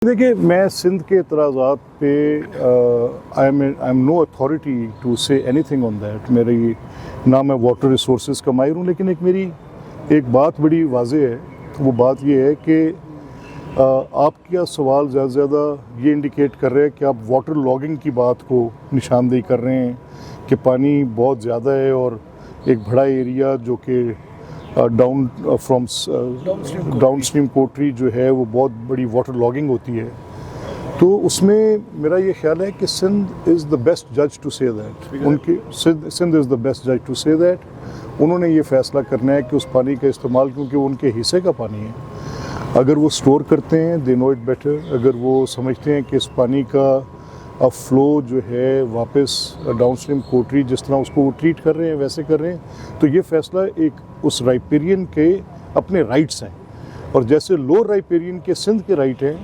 देखिए, मैं सिंध के एतराज़ात पे I am no authority to say anything on that. मेरी ना मैं वाटर रिसोर्सेज का माहिर हूँ, लेकिन एक बात बड़ी वाज़ेह है। वो बात ये है कि आपका सवाल ज़्यादा से ज़्यादा ये इंडिकेट कर रहे हैं कि आप वाटर लॉगिंग की बात को निशानदेही कर रहे हैं कि पानी बहुत ज़्यादा है और एक बड़ा एरिया जो कि डाउन स्ट्रीम कोटरी जो है वो बहुत बड़ी वाटर लॉगिंग होती है। तो उसमें मेरा ये ख्याल है कि सिंध इज़ द बेस्ट जज to say that. Sindh is the best जज टू से दैट। उन्होंने ये फ़ैसला करना है कि उस पानी का इस्तेमाल, क्योंकि वो उनके हिस्से का पानी है, अगर वो स्टोर करते हैं दे नो इट बेटर। अगर वो समझते हैं कि इस पानी का फ़्लो जो है वापस डाउन स्ट्रीम कोटरी जिस तरह उसको वो ट्रीट कर रहे हैं वैसे कर रहे हैं, तो ये फ़ैसला एक उस राइपेरियन के अपने राइट्स हैं। और जैसे लोअर राइपेरियन के सिंध के राइट हैं,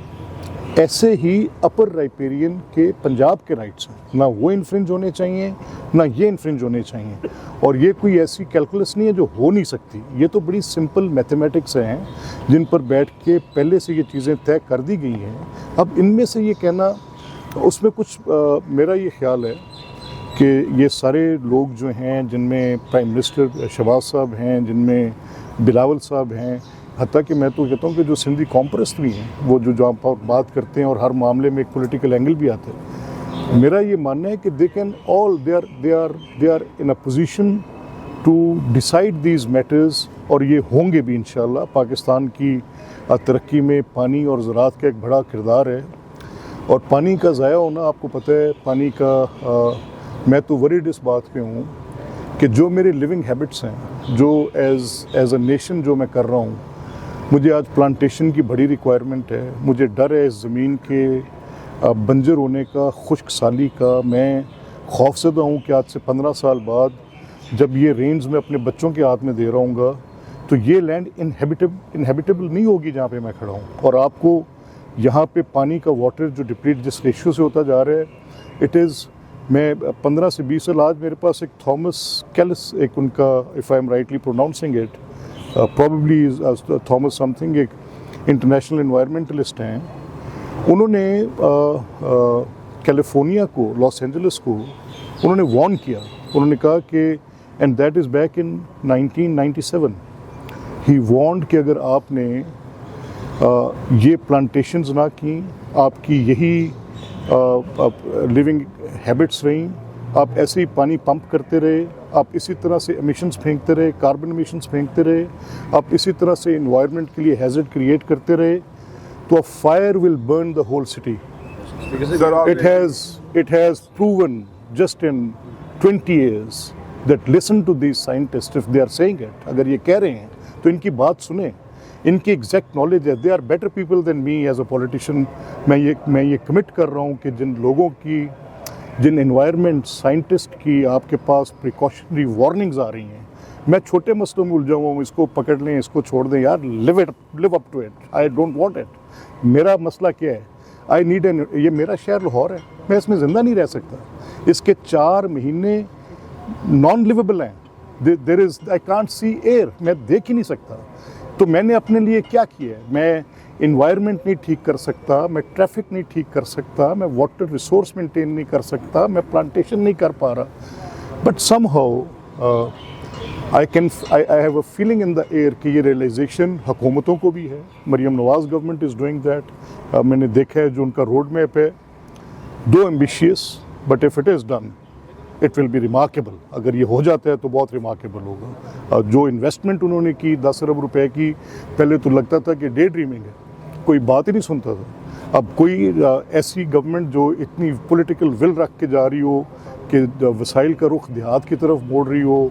ऐसे ही अपर राइपेरियन के पंजाब के राइट्स हैं। ना वो इन्फ्रिंज होने चाहिए, ना ये इन्फ्रिंज होने चाहिए। और ये कोई ऐसी कैलकुलस नहीं है जो हो नहीं सकती। ये तो बड़ी सिंपल मैथमेटिक्स हैं जिन पर बैठ के पहले से ये चीज़ें तय कर दी गई हैं। अब इनमें से ये कहना, उसमें कुछ मेरा ये ख्याल है कि ये सारे लोग जो हैं, जिनमें प्राइम मिनिस्टर शहबाज साहब हैं, जिनमें बिलावल साहब हैं, हत्ता कि मैं तो कहता हूँ कि जो सिंधी कॉम्प्रेस्ट भी हैं, वो जो जहाँ पर बात करते हैं और हर मामले में एक पॉलिटिकल एंगल भी आता है, मेरा ये मानना है कि they can all they are in a position to decide these matters. और ये होंगे भी इंशाल्लाह। पाकिस्तान की तरक्की में पानी और ज़राअत का एक बड़ा किरदार है। और पानी का ज़ाया होना, आपको पता है, पानी का मैं तो वरीड इस बात पे हूँ कि जो मेरे लिविंग हैबिट्स हैं, जो एज अ नेशन जो मैं कर रहा हूँ, मुझे आज प्लांटेशन की बड़ी रिक्वायरमेंट है। मुझे डर है इस ज़मीन के बंजर होने का, खुश्क साली का। मैं खौफज़दा हूँ कि आज से 15 साल बाद जब ये रेंज मैं अपने बच्चों के हाथ में दे रहा हूँगा, तो ये लैंड इनहेबिटेबल नहीं होगी जहाँ पे मैं खड़ा हूँ। और आपको यहाँ पे पानी का वाटर जो डिप्लीट जिस रेशियो से होता जा रहा है, इट इज़, मैं 15 से 20 साल, आज मेरे पास एक थॉमस कैलिस, एक उनका, if I am rightly pronouncing it, probably Thomas something, एक इंटरनेशनल एनवायरमेंटलिस्ट हैं। उन्होंने कैलिफोर्निया को, लॉस एंजलिस को उन्होंने वार्न किया। उन्होंने कहा कि, and that is back in 1997, he warned कि अगर आपने ये प्लांटेशंस ना की, आपकी यही लिविंग हैबिट्स रहीं, आप ऐसे ही पानी पंप करते रहे, आप इसी तरह से एमिशंस फेंकते रहे, कार्बन एमिशंस फेंकते रहे, आप इसी तरह से एनवायरनमेंट के लिए हैज़र्ड क्रिएट करते रहे, तो a fire will burn the whole city. It has proven just in 20 years that listen to these scientists if they are saying it। अगर ये कह रहे हैं तो इनकी बात सुने, इनकी एग्जैक्ट नॉलेज है। They are better people than me as a politician. मैं ये कमिट कर रहा हूँ कि जिन एनवायरनमेंट साइंटिस्ट की आपके पास प्रिकॉशनरी वार्निंग्स आ रही हैं, मैं छोटे मसलों में उलझा हुआ हूँ, इसको पकड़ लें, इसको छोड़ दें, यार live up to it, I don't want it. मेरा मसला क्या है, आई नीड एन, ये मेरा शहर लाहौर है, मैं इसमें ज़िंदा नहीं रह सकता। इसके 4 महीने नॉन लिवेबल हैं। There is, I can't see air, मैं देख ही नहीं सकता। तो मैंने अपने लिए क्या किया है? मैं इन्वायरमेंट नहीं ठीक कर सकता, मैं ट्रैफिक नहीं ठीक कर सकता, मैं वाटर रिसोर्स मेंटेन नहीं कर सकता, मैं प्लांटेशन नहीं कर पा रहा। But somehow I have a feeling in the air कि ये रियलाइजेशन हुकूमतों को भी है। मरियम नवाज़ गवर्नमेंट इज़ डूइंग दैट। मैंने देखा है जो उनका रोड मैप है, दो ambitious, but if it is done it will be remarkable. अगर ये हो जाता है तो बहुत रिमार्केबल होगा। जो इन्वेस्टमेंट उन्होंने की 10 अरब रुपए की, पहले तो लगता था कि डे ड्रीमिंग है, कोई बात ही नहीं सुनता था। अब कोई ऐसी गवर्नमेंट जो इतनी पॉलिटिकल विल रख के जा रही हो कि वसाइल का रुख देहात की तरफ मोड़ रही हो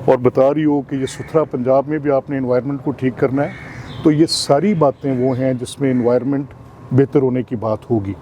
और बता रही हो कि ये सुथरा पंजाब में भी आपने इन्वायरमेंट को ठीक करना है, तो ये सारी बातें वो हैं जिसमें इन्वायरमेंट बेहतर होने की बात होगी।